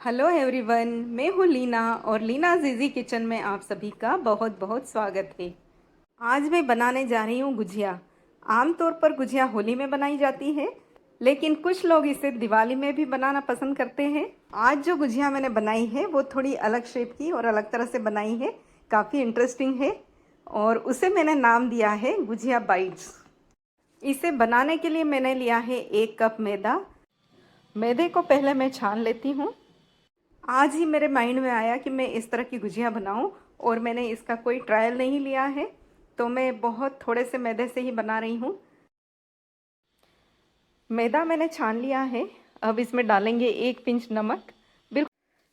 Hello everyone, मैं हूँ लीना और लीना जीजी किचन में आप सभी का बहुत बहुत स्वागत है। आज मैं बनाने जा रही हूँ गुजिया। आमतौर पर गुजिया होली में बनाई जाती है, लेकिन कुछ लोग इसे दिवाली में भी बनाना पसंद करते हैं। आज जो गुजिया मैंने बनाई है वो थोड़ी अलग शेप की और अलग तरह से बनाई है, काफ़ी इंटरेस्टिंग है और उसे मैंने नाम दिया है गुजिया बाइट्स। इसे बनाने के लिए मैंने लिया है 1 कप मैदा। मैदे को पहले मैं छान लेती हूँ। आज ही मेरे माइंड में आया कि मैं इस तरह की गुजिया बनाऊं और मैंने इसका कोई ट्रायल नहीं लिया है, तो मैं बहुत थोड़े से मैदे से ही बना रही हूँ। मैदा मैंने छान लिया है। अब इसमें डालेंगे 1 पिंच नमक।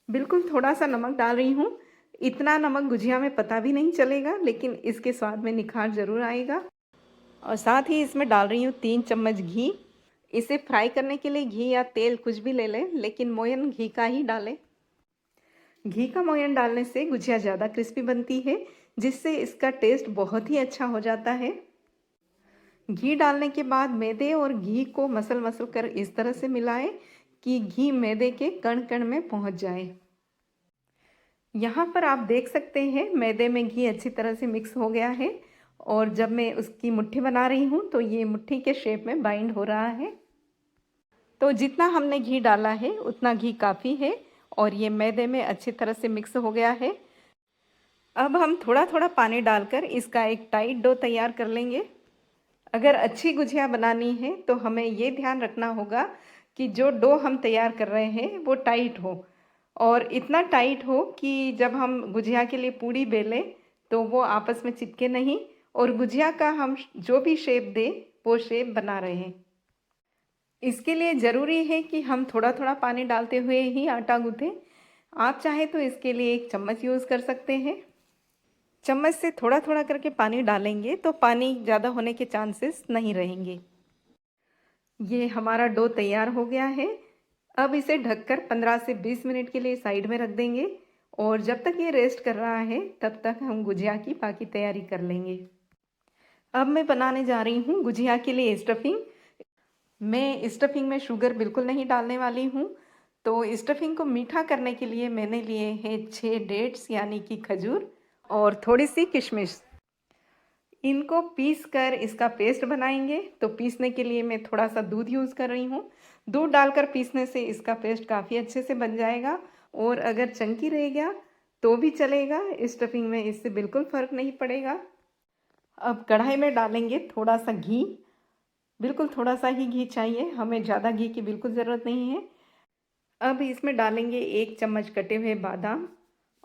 बिल्कुल थोड़ा सा नमक डाल रही हूँ। इतना नमक गुजिया में पता भी नहीं चलेगा, लेकिन इसके स्वाद में निखार ज़रूर आएगा। और साथ ही इसमें डाल रही हूँ 3 चम्मच घी। इसे फ्राई करने के लिए घी या तेल कुछ भी ले लें, लेकिन मोयन घी का ही डालें। घी का मोयन डालने से गुजिया ज़्यादा क्रिस्पी बनती है, जिससे इसका टेस्ट बहुत ही अच्छा हो जाता है। घी डालने के बाद मैदे और घी को मसल मसल कर इस तरह से मिलाएं कि घी मैदे के कण कण में पहुंच जाए। यहाँ पर आप देख सकते हैं मैदे में घी अच्छी तरह से मिक्स हो गया है और जब मैं उसकी मुट्ठी बना रही हूँ तो ये मुट्ठी के शेप में बाइंड हो रहा है। तो जितना हमने घी डाला है उतना घी काफ़ी है और ये मैदे में अच्छी तरह से मिक्स हो गया है। अब हम थोड़ा थोड़ा पानी डालकर इसका एक टाइट डो तैयार कर लेंगे। अगर अच्छी गुजिया बनानी है तो हमें ये ध्यान रखना होगा कि जो डो हम तैयार कर रहे हैं वो टाइट हो, और इतना टाइट हो कि जब हम गुजिया के लिए पूड़ी बेलें तो वो आपस में चिपके नहीं और गुजिया का हम जो भी शेप दें वो शेप बना रहे हैं। इसके लिए ज़रूरी है कि हम थोड़ा थोड़ा पानी डालते हुए ही आटा गूँथें। आप चाहे तो इसके लिए 1 चम्मच यूज़ कर सकते हैं। चम्मच से थोड़ा थोड़ा करके पानी डालेंगे तो पानी ज़्यादा होने के चांसेस नहीं रहेंगे। ये हमारा डो तैयार हो गया है। अब इसे ढककर 15 से 20 मिनट के लिए साइड में रख देंगे और जब तक ये रेस्ट कर रहा है तब तक हम गुजिया की बाकी तैयारी कर लेंगे। अब मैं बनाने जा रही हूँ गुजिया के लिए स्टफिंग। मैं स्टफिंग में शुगर बिल्कुल नहीं डालने वाली हूँ। तो स्टफिंग को मीठा करने के लिए मैंने लिए हैं 6 डेट्स यानी कि खजूर और थोड़ी सी किशमिश। इनको पीस कर इसका पेस्ट बनाएंगे। तो पीसने के लिए मैं थोड़ा सा दूध यूज़ कर रही हूँ। दूध डालकर पीसने से इसका पेस्ट काफ़ी अच्छे से बन जाएगा, और अगर चंकी रह गया तो भी चलेगा, स्टफिंग में इससे बिल्कुल फ़र्क नहीं पड़ेगा। अब कढ़ाई में डालेंगे थोड़ा सा घी। बिल्कुल थोड़ा सा ही घी चाहिए, हमें ज़्यादा घी की बिल्कुल ज़रूरत नहीं है। अब इसमें डालेंगे 1 चम्मच कटे हुए बादाम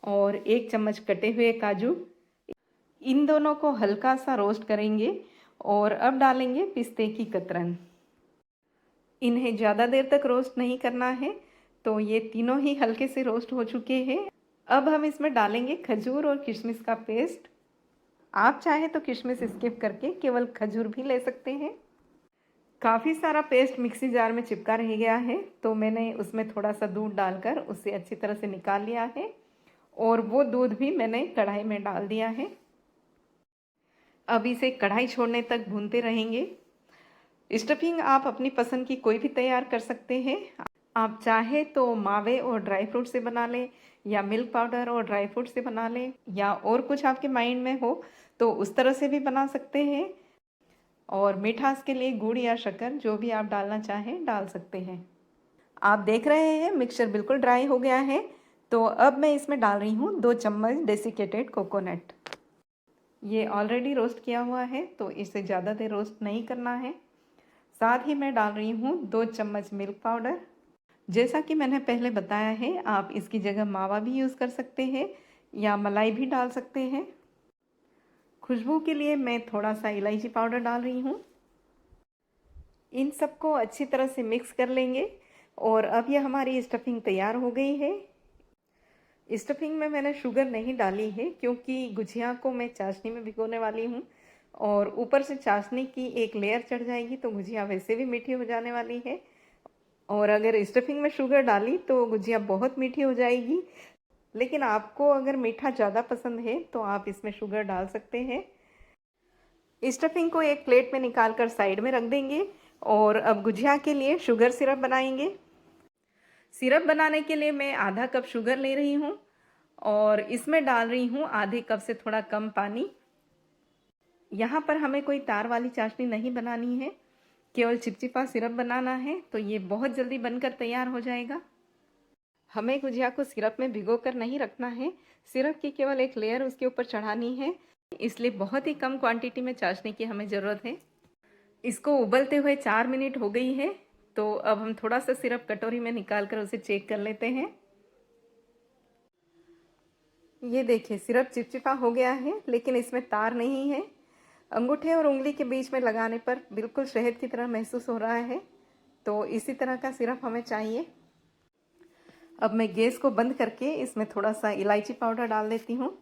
और 1 चम्मच कटे हुए काजू। इन दोनों को हल्का सा रोस्ट करेंगे और अब डालेंगे पिस्ते की कतरन। इन्हें ज़्यादा देर तक रोस्ट नहीं करना है। तो ये तीनों ही हल्के से रोस्ट हो चुके हैं। अब हम इसमें डालेंगे खजूर और किशमिश का पेस्ट। आप चाहे तो किशमिश स्किप करके केवल खजूर भी ले सकते हैं। काफ़ी सारा पेस्ट मिक्सी जार में चिपका रह गया है, तो मैंने उसमें थोड़ा सा दूध डालकर उसे अच्छी तरह से निकाल लिया है और वो दूध भी मैंने कढ़ाई में डाल दिया है। अब इसे कढ़ाई छोड़ने तक भूनते रहेंगे। स्टफिंग आप अपनी पसंद की कोई भी तैयार कर सकते हैं। आप चाहे तो मावे और ड्राई फ्रूट से बना लें, या मिल्क पाउडर और ड्राई फ्रूट से बना लें, या और कुछ आपके माइंड में हो तो उस तरह से भी बना सकते हैं। और मिठास के लिए गुड़ या शक्कर जो भी आप डालना चाहें डाल सकते हैं। आप देख रहे हैं मिक्सचर बिल्कुल ड्राई हो गया है। तो अब मैं इसमें डाल रही हूँ 2 चम्मच डेसिकेटेड कोकोनट। ये ऑलरेडी रोस्ट किया हुआ है, तो इसे ज़्यादा देर रोस्ट नहीं करना है। साथ ही मैं डाल रही हूँ 2 चम्मच मिल्क पाउडर। जैसा कि मैंने पहले बताया है, आप इसकी जगह मावा भी यूज़ कर सकते हैं या मलाई भी डाल सकते हैं। खुशबू के लिए मैं थोड़ा सा इलायची पाउडर डाल रही हूँ। इन सबको अच्छी तरह से मिक्स कर लेंगे और अब यह हमारी स्टफिंग तैयार हो गई है। स्टफिंग में मैंने शुगर नहीं डाली है क्योंकि गुजिया को मैं चाशनी में भिगोने वाली हूँ, और ऊपर से चाशनी की एक लेयर चढ़ जाएगी तो गुजिया वैसे भी मीठी हो जाने वाली है। और अगर स्टफिंग में शुगर डाली तो गुजिया बहुत मीठी हो जाएगी। लेकिन आपको अगर मीठा ज़्यादा पसंद है तो आप इसमें शुगर डाल सकते हैं। स्टफिंग को एक प्लेट में निकाल कर साइड में रख देंगे और अब गुजिया के लिए शुगर सिरप बनाएंगे। सिरप बनाने के लिए मैं आधा कप शुगर ले रही हूँ और इसमें डाल रही हूँ आधे कप से थोड़ा कम पानी। यहाँ पर हमें कोई तार वाली चाशनी नहीं बनानी है, केवल चिपचिपा सिरप बनाना है, तो ये बहुत जल्दी बनकर तैयार हो जाएगा। हमें गुजिया को सिरप में भिगोकर नहीं रखना है, सिरप की केवल एक लेयर उसके ऊपर चढ़ानी है, इसलिए बहुत ही कम क्वांटिटी में चाशनी की हमें ज़रूरत है। इसको उबलते हुए 4 मिनट हो गई है, तो अब हम थोड़ा सा सिरप कटोरी में निकाल कर उसे चेक कर लेते हैं। ये देखिए सिरप चिपचिपा हो गया है, लेकिन इसमें तार नहीं है। अंगूठे और उंगली के बीच में लगाने पर बिल्कुल शहद की तरह महसूस हो रहा है, तो इसी तरह का सिरप हमें चाहिए। अब मैं गैस को बंद करके इसमें थोड़ा सा इलायची पाउडर डाल देती हूँ।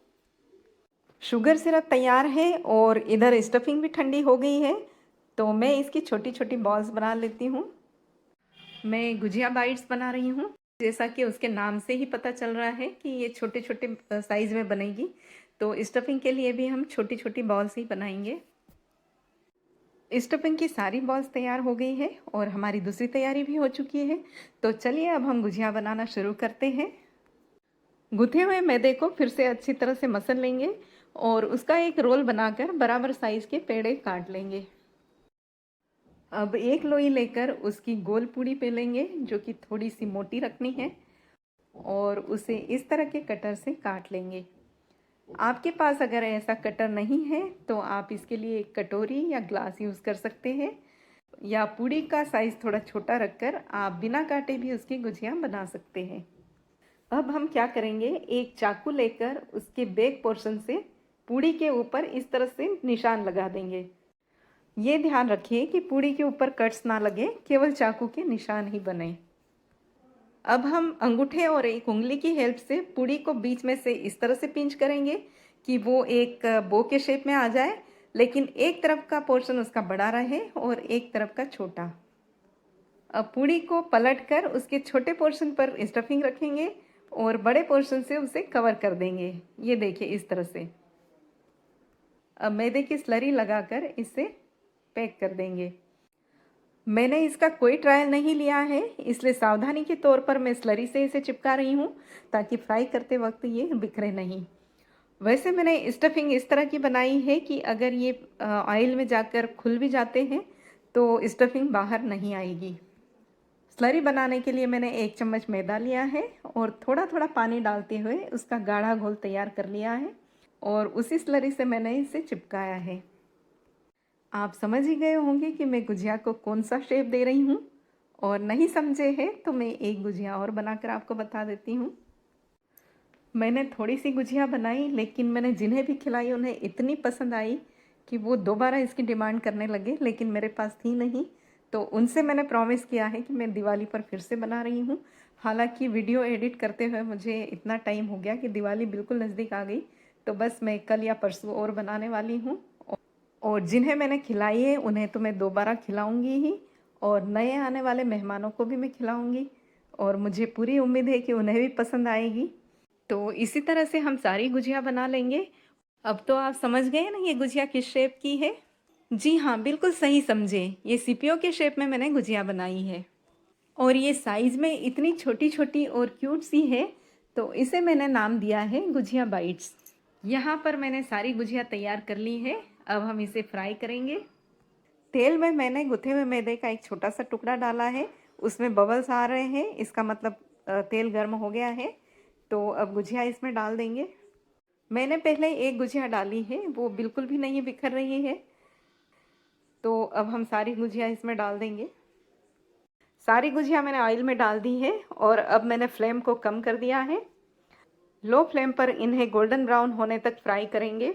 शुगर सिरप तैयार है और इधर स्टफिंग भी ठंडी हो गई है, तो मैं इसकी छोटी छोटी बॉल्स बना लेती हूँ। मैं गुजिया बाइट्स बना रही हूँ, जैसा कि उसके नाम से ही पता चल रहा है कि ये छोटे छोटे साइज़ में बनेगी, तो स्टफिंग के लिए भी हम छोटी छोटी बॉल्स ही बनाएंगे। स्टफिंग की सारी बॉल्स तैयार हो गई है और हमारी दूसरी तैयारी भी हो चुकी है, तो चलिए अब हम गुजिया बनाना शुरू करते हैं। गुथे हुए मैदे को फिर से अच्छी तरह से मसल लेंगे और उसका एक रोल बनाकर बराबर साइज़ के पेड़े काट लेंगे। अब एक लोई लेकर उसकी गोल पूड़ी बेलेंगे, जो कि थोड़ी सी मोटी रखनी है, और उसे इस तरह के कटर से काट लेंगे। आपके पास अगर ऐसा कटर नहीं है तो आप इसके लिए एक कटोरी या ग्लास यूज़ कर सकते हैं, या पूड़ी का साइज़ थोड़ा छोटा रखकर आप बिना काटे भी उसकी गुजिया बना सकते हैं। अब हम क्या करेंगे, एक चाकू लेकर उसके बैक पोर्शन से पूड़ी के ऊपर इस तरह से निशान लगा देंगे। ये ध्यान रखिए कि पूड़ी के ऊपर कट्स ना लगे, केवल चाकू के निशान ही बने। अब हम अंगूठे और एक उंगली की हेल्प से पूड़ी को बीच में से इस तरह से पिंच करेंगे कि वो एक बो के शेप में आ जाए, लेकिन एक तरफ का पोर्शन उसका बड़ा रहे और एक तरफ का छोटा। अब पूड़ी को पलटकर उसके छोटे पोर्शन पर स्टफिंग रखेंगे और बड़े पोर्शन से उसे कवर कर देंगे। ये देखिए इस तरह से। अब मैदे की स्लरी लगाकर इसे पैक कर देंगे। मैंने इसका कोई ट्रायल नहीं लिया है, इसलिए सावधानी के तौर पर मैं स्लरी से इसे चिपका रही हूँ, ताकि फ्राई करते वक्त ये बिखरे नहीं। वैसे मैंने स्टफिंग इस तरह की बनाई है कि अगर ये ऑयल में जाकर खुल भी जाते हैं तो स्टफिंग बाहर नहीं आएगी। स्लरी बनाने के लिए मैंने 1 चम्मच मैदा लिया है और थोड़ा थोड़ा पानी डालते हुए उसका गाढ़ा घोल तैयार कर लिया है, और उसी स्लरी से मैंने इसे चिपकाया है। आप समझ ही गए होंगे कि मैं गुजिया को कौन सा शेप दे रही हूँ, और नहीं समझे हैं तो मैं एक गुजिया और बनाकर आपको बता देती हूँ। मैंने थोड़ी सी गुजिया बनाई, लेकिन मैंने जिन्हें भी खिलाई उन्हें इतनी पसंद आई कि वो दोबारा इसकी डिमांड करने लगे, लेकिन मेरे पास थी नहीं, तो उनसे मैंने प्रॉमिस किया है कि मैं दिवाली पर फिर से बना रही हूँ। हालांकि वीडियो एडिट करते हुए मुझे इतना टाइम हो गया कि दिवाली बिल्कुल नज़दीक आ गई, तो बस मैं कल या परसों और बनाने वाली हूँ। और जिन्हें मैंने खिलाई है उन्हें तो मैं दोबारा खिलाऊंगी ही, और नए आने वाले मेहमानों को भी मैं खिलाऊंगी, और मुझे पूरी उम्मीद है कि उन्हें भी पसंद आएगी। तो इसी तरह से हम सारी गुजिया बना लेंगे। अब तो आप समझ गए ना ये गुजिया किस शेप की है? जी हाँ, बिल्कुल सही समझे, ये सीपीओ के शेप में मैंने गुजिया बनाई है, और ये साइज़ में इतनी छोटी छोटी और क्यूट सी है, तो इसे मैंने नाम दिया है गुजिया बाइट्स। यहाँ पर मैंने सारी गुजिया तैयार कर ली है, अब हम इसे फ्राई करेंगे। तेल में मैंने गुथे हुए मैदे का एक छोटा सा टुकड़ा डाला है, उसमें बबल्स आ रहे हैं, इसका मतलब तेल गर्म हो गया है। तो अब गुजिया इसमें डाल देंगे। मैंने पहले एक गुजिया डाली है, वो बिल्कुल भी नहीं बिखर रही है, तो अब हम सारी गुजिया इसमें डाल देंगे। सारी गुजिया मैंने ऑयल में डाल दी है, और अब मैंने फ्लेम को कम कर दिया है। लो फ्लेम पर इन्हें गोल्डन ब्राउन होने तक फ्राई करेंगे।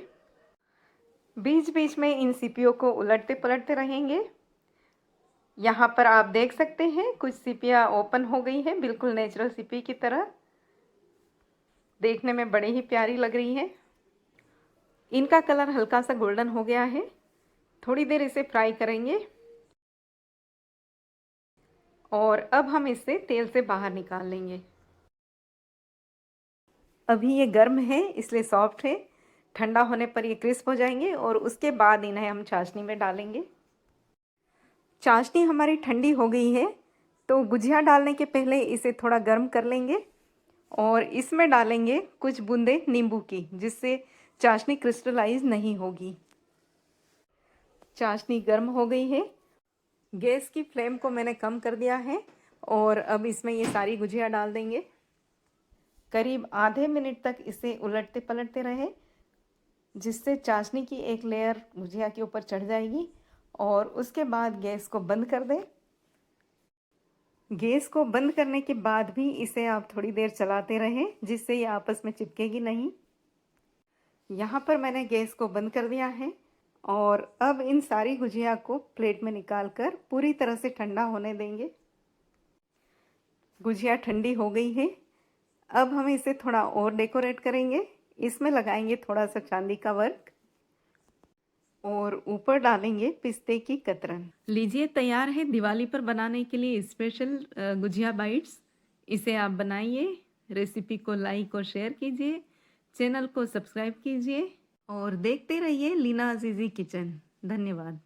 बीच बीच में इन सीपियों को उलटते पलटते रहेंगे। यहाँ पर आप देख सकते हैं कुछ सीपियाँ ओपन हो गई हैं, बिल्कुल नेचुरल सीपी की तरह, देखने में बड़ी ही प्यारी लग रही है। इनका कलर हल्का सा गोल्डन हो गया है। थोड़ी देर इसे फ्राई करेंगे, और अब हम इसे तेल से बाहर निकाल लेंगे। अभी ये गर्म है इसलिए सॉफ्ट है, ठंडा होने पर ये क्रिस्प हो जाएंगे, और उसके बाद इन्हें हम चाशनी में डालेंगे। चाशनी हमारी ठंडी हो गई है, तो गुजिया डालने के पहले इसे थोड़ा गर्म कर लेंगे और इसमें डालेंगे कुछ बूंदे नींबू की, जिससे चाशनी क्रिस्टलाइज नहीं होगी। चाशनी गर्म हो गई है। गैस की फ्लेम को मैंने कम कर दिया है और अब इसमें ये सारी गुजिया डाल देंगे। करीब आधे मिनट तक इसे उलटते पलटते रहे, जिससे चाशनी की एक लेयर गुजिया के ऊपर चढ़ जाएगी और उसके बाद गैस को बंद कर दें। गैस को बंद करने के बाद भी इसे आप थोड़ी देर चलाते रहें, जिससे ये आपस में चिपकेगी नहीं। यहाँ पर मैंने गैस को बंद कर दिया है और अब इन सारी गुजिया को प्लेट में निकाल कर पूरी तरह से ठंडा होने देंगे। गुजिया ठंडी हो गई है। अब हम इसे थोड़ा और डेकोरेट करेंगे। इसमें लगाएंगे थोड़ा सा चांदी का वर्क और ऊपर डालेंगे पिस्ते की कतरन। लीजिए, तैयार है दिवाली पर बनाने के लिए स्पेशल गुजिया बाइट्स। इसे आप बनाइए। रेसिपी को लाइक और शेयर कीजिए, चैनल को सब्सक्राइब कीजिए और देखते रहिए लीना अजीज़ी किचन। धन्यवाद।